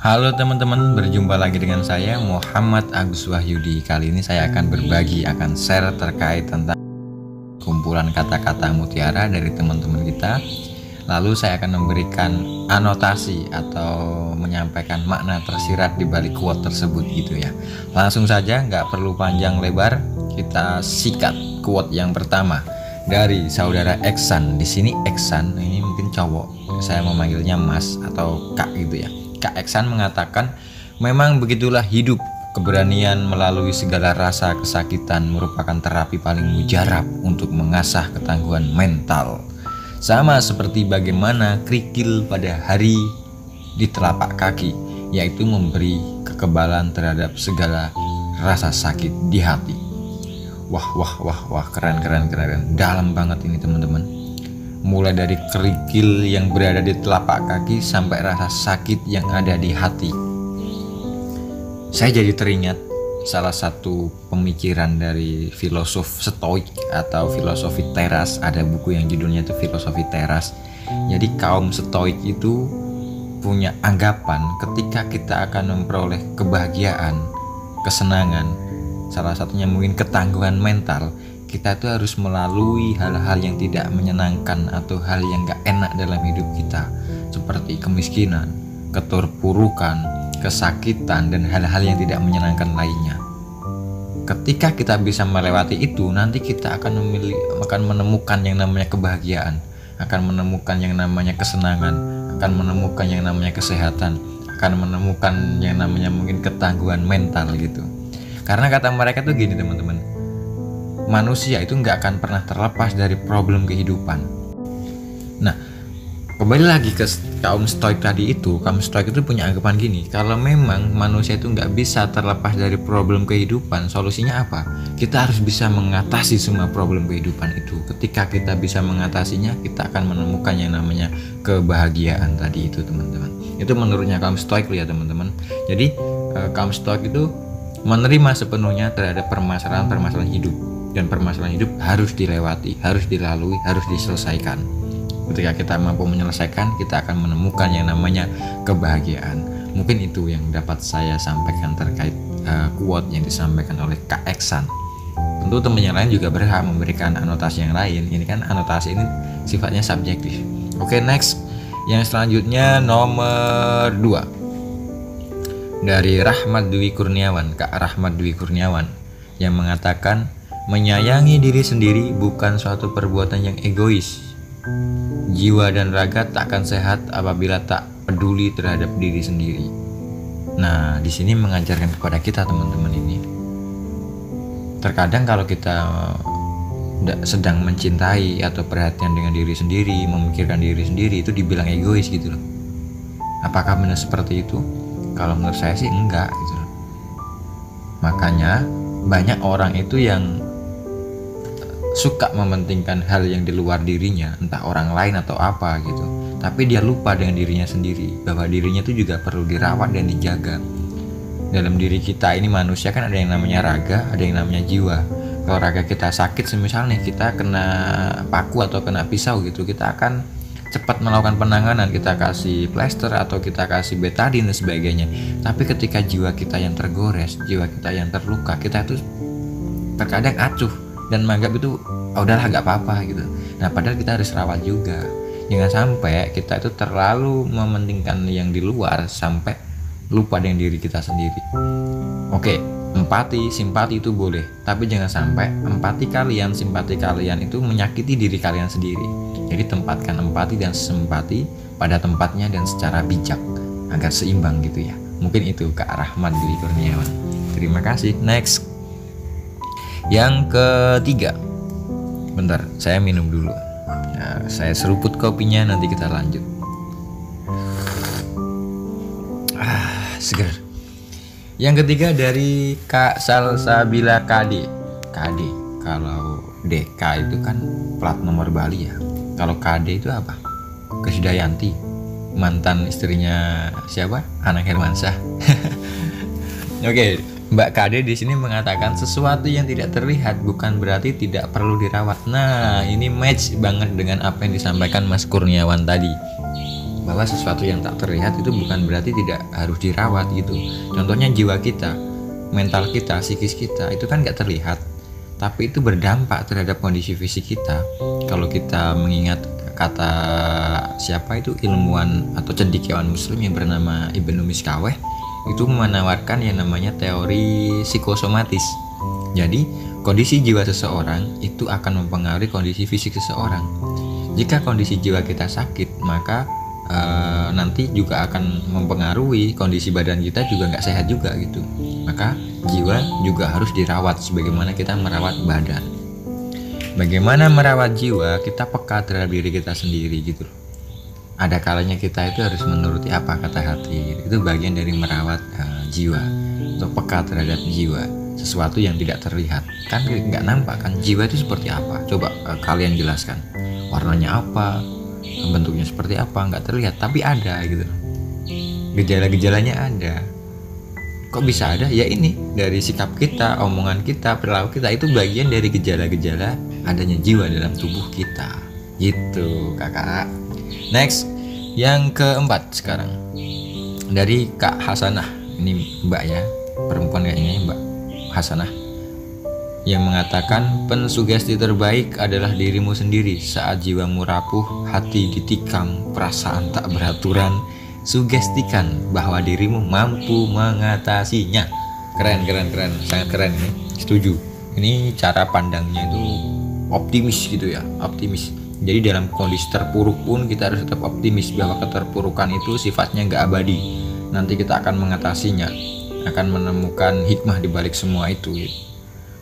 Halo teman-teman, berjumpa lagi dengan saya Muhammad Agus Wahyudi. Kali ini saya akan berbagi, akan share terkait tentang kumpulan kata-kata mutiara dari teman-teman kita. Lalu saya akan memberikan anotasi atau menyampaikan makna tersirat di balik quote tersebut gitu ya. Langsung saja, nggak perlu panjang lebar, kita sikat quote yang pertama dari saudara Eksan. Di sini Eksan ini mungkin cowok, saya memanggilnya Mas atau Kak gitu ya. Kak Eksan mengatakan, memang begitulah hidup. Keberanian melalui segala rasa kesakitan merupakan terapi paling mujarab untuk mengasah ketangguhan mental. Sama seperti bagaimana kerikil pada hari di telapak kaki, yaitu memberi kekebalan terhadap segala rasa sakit di hati. Wah, keren. Dalam banget ini teman-teman. Mulai dari kerikil yang berada di telapak kaki sampai rasa sakit yang ada di hati. Saya jadi teringat salah satu pemikiran dari filosof stoik atau filosofi teras. Ada buku yang judulnya itu filosofi teras. Jadi kaum stoik itu punya anggapan ketika kita akan memperoleh kebahagiaan, kesenangan, salah satunya mungkin ketangguhan mental, kita itu harus melalui hal-hal yang tidak menyenangkan atau hal yang gak enak dalam hidup kita, seperti kemiskinan, keterpurukan, kesakitan, dan hal-hal yang tidak menyenangkan lainnya. Ketika kita bisa melewati itu, nanti kita akan menemukan yang namanya kebahagiaan, akan menemukan yang namanya kesenangan, akan menemukan yang namanya kesehatan, akan menemukan yang namanya mungkin ketangguhan mental gitu. Karena kata mereka tuh gini teman-teman, manusia itu nggak akan pernah terlepas dari problem kehidupan. Nah, kembali lagi ke kaum stoik tadi itu, kaum stoik itu punya anggapan gini, kalau memang manusia itu nggak bisa terlepas dari problem kehidupan, solusinya apa? Kita harus bisa mengatasi semua problem kehidupan itu. Ketika kita bisa mengatasinya, kita akan menemukan yang namanya kebahagiaan tadi itu teman-teman. Itu menurutnya kaum stoik ya teman-teman. Jadi kaum stoik itu menerima sepenuhnya terhadap permasalahan hidup. Dan permasalahan hidup harus dilewati, harus dilalui, harus diselesaikan. Ketika kita mampu menyelesaikan, kita akan menemukan yang namanya kebahagiaan. Mungkin itu yang dapat saya sampaikan terkait quote yang disampaikan oleh Kak Eksan. Tentu teman yang lain juga berhak memberikan anotasi yang lain. Ini kan anotasi ini sifatnya subjektif. Oke, next. Yang selanjutnya nomor 2 dari Rahmat Dwi Kurniawan, Kak Rahmat Dwi Kurniawan, yang mengatakan, menyayangi diri sendiri bukan suatu perbuatan yang egois. Jiwa dan raga tak akan sehat apabila tak peduli terhadap diri sendiri. Nah, di sini mengajarkan kepada kita teman-teman ini. Terkadang kalau kita sedang mencintai atau perhatian dengan diri sendiri, memikirkan diri sendiri, itu dibilang egois gitu loh. Apakah benar seperti itu? Kalau menurut saya sih enggak gitu loh. Makanya banyak orang itu yang suka mementingkan hal yang di luar dirinya, entah orang lain atau apa gitu, tapi dia lupa dengan dirinya sendiri, bahwa dirinya itu juga perlu dirawat dan dijaga. Dalam diri kita ini manusia kan ada yang namanya raga, ada yang namanya jiwa. Kalau raga kita sakit, misalnya kita kena paku atau kena pisau gitu, kita akan cepat melakukan penanganan, kita kasih plester atau kita kasih betadine dan sebagainya. Tapi ketika jiwa kita yang tergores, jiwa kita yang terluka, kita itu terkadang acuh dan menganggap itu udahlah gak apa-apa gitu. Nah, padahal kita harus rawat juga. Jangan sampai kita itu terlalu mementingkan yang di luar sampai lupa dengan diri kita sendiri. Oke, empati, simpati itu boleh, tapi jangan sampai empati kalian, simpati kalian itu menyakiti diri kalian sendiri. Jadi tempatkan empati dan simpati pada tempatnya dan secara bijak agar seimbang gitu ya. Mungkin itu Kak Rahmat Dwi Kurniawan. Terima kasih. Next. Yang ketiga, bentar, saya minum dulu. Nah, saya seruput kopinya, nanti kita lanjut. Seger. Yang ketiga dari Kak Salsabila KD. KD, kalau DK itu kan plat nomor Bali ya. Kalau KD itu apa? Krisdayanti, mantan istrinya siapa? Anang Hermansyah. Oke. Mbak Kade di sini mengatakan sesuatu yang tidak terlihat bukan berarti tidak perlu dirawat. Nah, ini match banget dengan apa yang disampaikan Mas Kurniawan tadi. bahwa sesuatu yang tak terlihat itu bukan berarti tidak harus dirawat gitu. Contohnya jiwa kita, mental kita, psikis kita itu kan nggak terlihat, tapi itu berdampak terhadap kondisi fisik kita. Kalau kita mengingat kata siapa itu ilmuwan atau cendekiawan muslim yang bernama Ibnu Miskaweh, itu menawarkan yang namanya teori psikosomatis. Jadi kondisi jiwa seseorang itu akan mempengaruhi kondisi fisik seseorang. Jika kondisi jiwa kita sakit, maka nanti juga akan mempengaruhi kondisi badan kita juga nggak sehat juga gitu. Maka jiwa juga harus dirawat sebagaimana kita merawat badan. Bagaimana merawat jiwa? Kita peka terhadap diri kita sendiri gitu loh. Ada kalanya kita itu harus menuruti apa kata hati. Itu bagian dari merawat jiwa. Untuk peka terhadap jiwa, sesuatu yang tidak terlihat kan nggak nampak kan, jiwa itu seperti apa? Coba kalian jelaskan. Warnanya apa? Bentuknya seperti apa? Nggak terlihat tapi ada gitu. Gejala-gejalanya ada. Kok bisa ada? Ya ini dari sikap kita, omongan kita, perilaku kita, itu bagian dari gejala-gejala adanya jiwa dalam tubuh kita. Gitu kakak. Next, yang keempat sekarang dari Kak Hasanah. Ini mbak ya, perempuan kayaknya Mbak Hasanah, yang mengatakan pensugesti terbaik adalah dirimu sendiri. Saat jiwamu rapuh, hati ditikam, perasaan tak beraturan, sugestikan bahwa dirimu mampu mengatasinya. Keren, sangat keren ini. Setuju. Ini cara pandangnya itu optimis gitu ya, optimis. Jadi dalam kondisi terpuruk pun kita harus tetap optimis bahwa keterpurukan itu sifatnya nggak abadi. Nanti kita akan mengatasinya, akan menemukan hikmah di balik semua itu.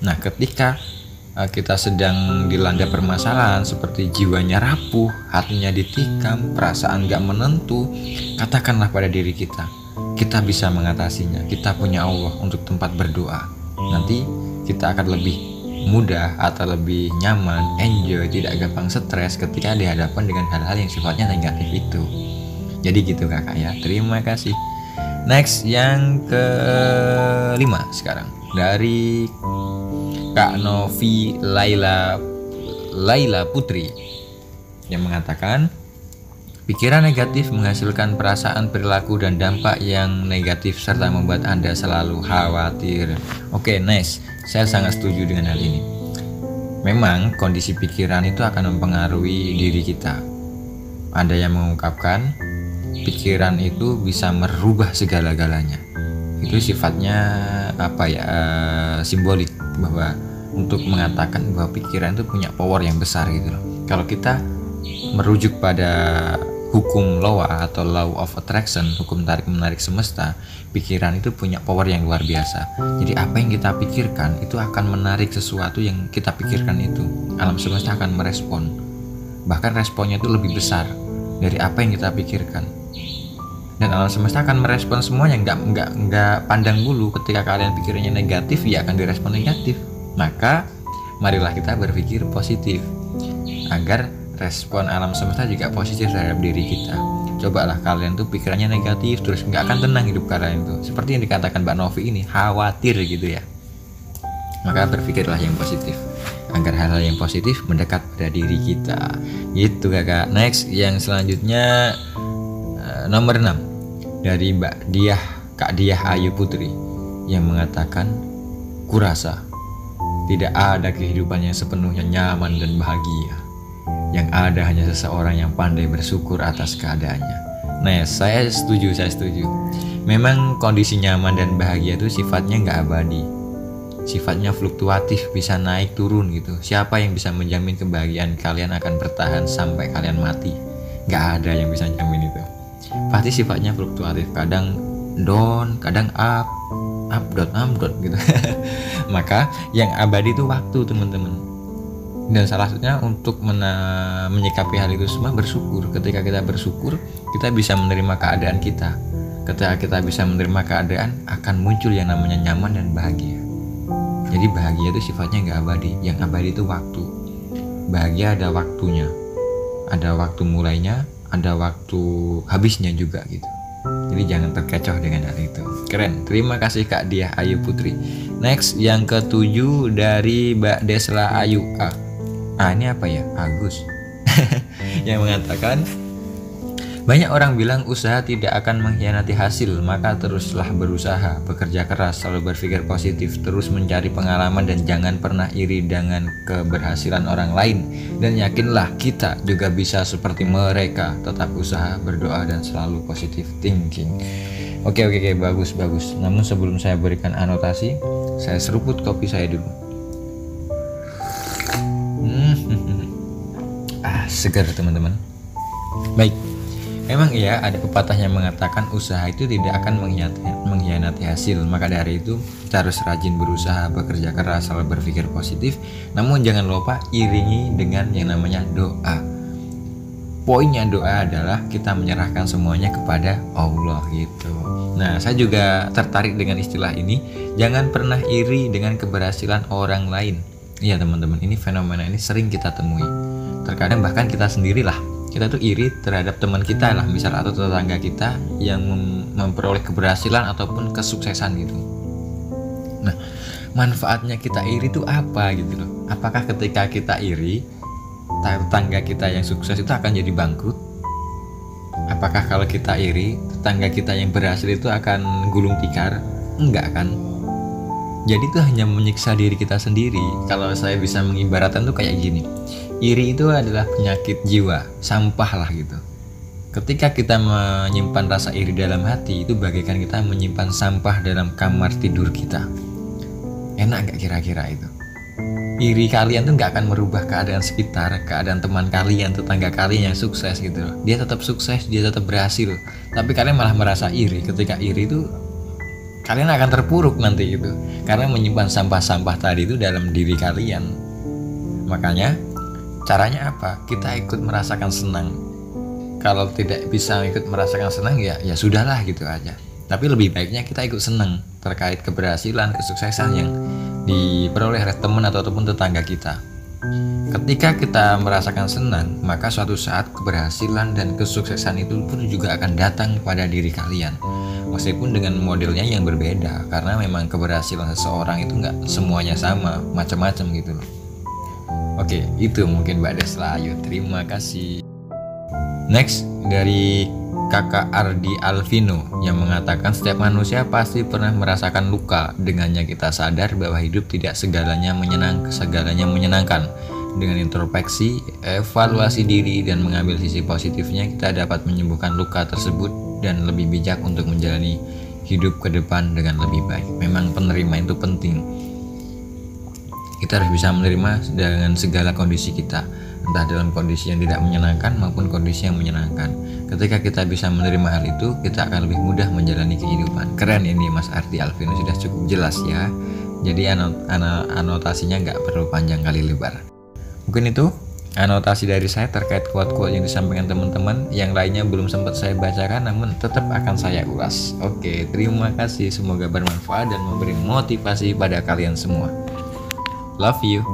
Nah, ketika kita sedang dilanda permasalahan seperti jiwanya rapuh, hatinya ditikam, perasaan gak menentu, katakanlah pada diri kita, kita bisa mengatasinya. Kita punya Allah untuk tempat berdoa. Nanti kita akan lebih mudah atau lebih nyaman, enjoy, tidak gampang stres ketika dihadapkan dengan hal-hal yang sifatnya negatif itu. Jadi gitu kakak ya, terima kasih. Next, yang kelima sekarang dari Kak Novi Laila Putri, yang mengatakan pikiran negatif menghasilkan perasaan, perilaku, dan dampak yang negatif serta membuat Anda selalu khawatir. Oke, nice. Saya sangat setuju dengan hal ini. Memang kondisi pikiran itu akan mempengaruhi diri kita. Ada yang mengungkapkan pikiran itu bisa merubah segala-galanya. Itu sifatnya apa ya, simbolik, bahwa untuk mengatakan bahwa pikiran itu punya power yang besar gitu loh. Kalau kita merujuk pada hukum law atau law of attraction, hukum tarik menarik semesta, pikiran itu punya power yang luar biasa. Jadi apa yang kita pikirkan itu akan menarik sesuatu yang kita pikirkan itu. Alam semesta akan merespon. Bahkan responnya itu lebih besar dari apa yang kita pikirkan. Dan alam semesta akan merespon semuanya, nggak pandang bulu. Ketika kalian pikirnya negatif, ya akan direspon negatif. Maka marilah kita berpikir positif agar respon alam semesta juga positif terhadap diri kita. Cobalah kalian tuh pikirannya negatif terus, nggak akan tenang hidup kalian tuh. Seperti yang dikatakan Mbak Novi ini, khawatir gitu ya. Maka berpikirlah yang positif agar hal-hal yang positif mendekat pada diri kita. Gitu kakak. Next, yang selanjutnya nomor 6 dari Mbak Diah, Kak Diah Ayu Putri, yang mengatakan kurasa tidak ada kehidupan yang sepenuhnya nyaman dan bahagia. Yang ada hanya seseorang yang pandai bersyukur atas keadaannya. Nah, saya setuju. Memang kondisi nyaman dan bahagia itu sifatnya nggak abadi. Sifatnya fluktuatif, bisa naik turun gitu. Siapa yang bisa menjamin kebahagiaan kalian akan bertahan sampai kalian mati? Nggak ada yang bisa jamin itu. Pasti sifatnya fluktuatif, kadang down, kadang up down gitu. Maka yang abadi itu waktu, teman-teman. Dan salah satunya untuk menyikapi hal itu semua bersyukur. Ketika kita bersyukur, kita bisa menerima keadaan kita. Ketika kita bisa menerima keadaan, akan muncul yang namanya nyaman dan bahagia. Jadi bahagia itu sifatnya nggak abadi. Yang abadi itu waktu. Bahagia ada waktunya, ada waktu mulainya, ada waktu habisnya juga gitu. Jadi jangan terkecoh dengan hal itu. Keren, terima kasih Kak Diah Ayu Putri. Next, yang ke-7 dari Mbak Desla Ayu ini apa ya? Agus yang mengatakan Banyak orang bilang usaha tidak akan mengkhianati hasil, maka teruslah berusaha, bekerja keras, selalu berpikir positif, terus mencari pengalaman dan jangan pernah iri dengan keberhasilan orang lain. Dan yakinlah kita juga bisa seperti mereka, tetap usaha, berdoa dan selalu positive thinking. Oke, bagus. Namun sebelum saya berikan anotasi, saya seruput kopi saya dulu. Segar teman-teman. Baik. Memang iya, ada pepatah yang mengatakan usaha itu tidak akan mengkhianati hasil. Maka dari itu kita harus rajin berusaha, bekerja keras, selalu berpikir positif. Namun jangan lupa iringi dengan yang namanya doa. Poinnya doa adalah kita menyerahkan semuanya kepada Allah gitu. Nah, saya juga tertarik dengan istilah ini. Jangan pernah iri dengan keberhasilan orang lain. Iya teman-teman, ini fenomena ini sering kita temui. Terkadang bahkan kita sendirilah, kita tuh iri terhadap teman kita lah, misal atau tetangga kita yang memperoleh keberhasilan ataupun kesuksesan gitu. Nah, manfaatnya kita iri itu apa gitu loh? Apakah ketika kita iri, tetangga kita yang sukses itu akan jadi bangkrut? Apakah kalau kita iri, tetangga kita yang berhasil itu akan gulung tikar? Enggak kan? Jadi itu hanya menyiksa diri kita sendiri. Kalau saya bisa mengibaratkan tuh kayak gini. Iri itu adalah penyakit jiwa, sampah lah gitu. Ketika kita menyimpan rasa iri dalam hati, itu bagaikan kita menyimpan sampah dalam kamar tidur kita. Enak gak kira-kira itu? Iri kalian tuh gak akan merubah keadaan sekitar, keadaan teman kalian, tetangga kalian yang sukses gitu loh. Dia tetap sukses, dia tetap berhasil. Tapi kalian malah merasa iri. Ketika iri itu kalian akan terpuruk nanti gitu. Karena menyimpan sampah-sampah tadi itu dalam diri kalian. Makanya caranya apa? Kita ikut merasakan senang. Kalau tidak bisa ikut merasakan senang ya sudahlah gitu aja. Tapi lebih baiknya kita ikut senang terkait keberhasilan, kesuksesan yang diperoleh oleh teman ataupun tetangga kita. Ketika kita merasakan senang, maka suatu saat keberhasilan dan kesuksesan itu pun juga akan datang pada diri kalian. Meskipun dengan modelnya yang berbeda, karena memang keberhasilan seseorang itu nggak semuanya sama, macam-macam gitu loh. Oke, itu mungkin Mbak Desla. Ayo, terima kasih. Next, dari Kakak Ardi Alvino yang mengatakan setiap manusia pasti pernah merasakan luka. Dengannya kita sadar bahwa hidup tidak segalanya menyenangkan. Dengan introspeksi, evaluasi diri, dan mengambil sisi positifnya, kita dapat menyembuhkan luka tersebut dan lebih bijak untuk menjalani hidup ke depan dengan lebih baik. Memang penerimaan itu penting. Kita harus bisa menerima dengan segala kondisi kita, entah dalam kondisi yang tidak menyenangkan maupun kondisi yang menyenangkan. Ketika kita bisa menerima hal itu, kita akan lebih mudah menjalani kehidupan. Keren ini Mas Ardi Alvino, sudah cukup jelas ya. Jadi anotasinya nggak perlu panjang kali lebar. Mungkin itu anotasi dari saya terkait quote-quote yang disampaikan teman-teman. Yang lainnya belum sempat saya bacakan, namun tetap akan saya ulas. Oke, terima kasih. Semoga bermanfaat dan memberi motivasi pada kalian semua. Love you.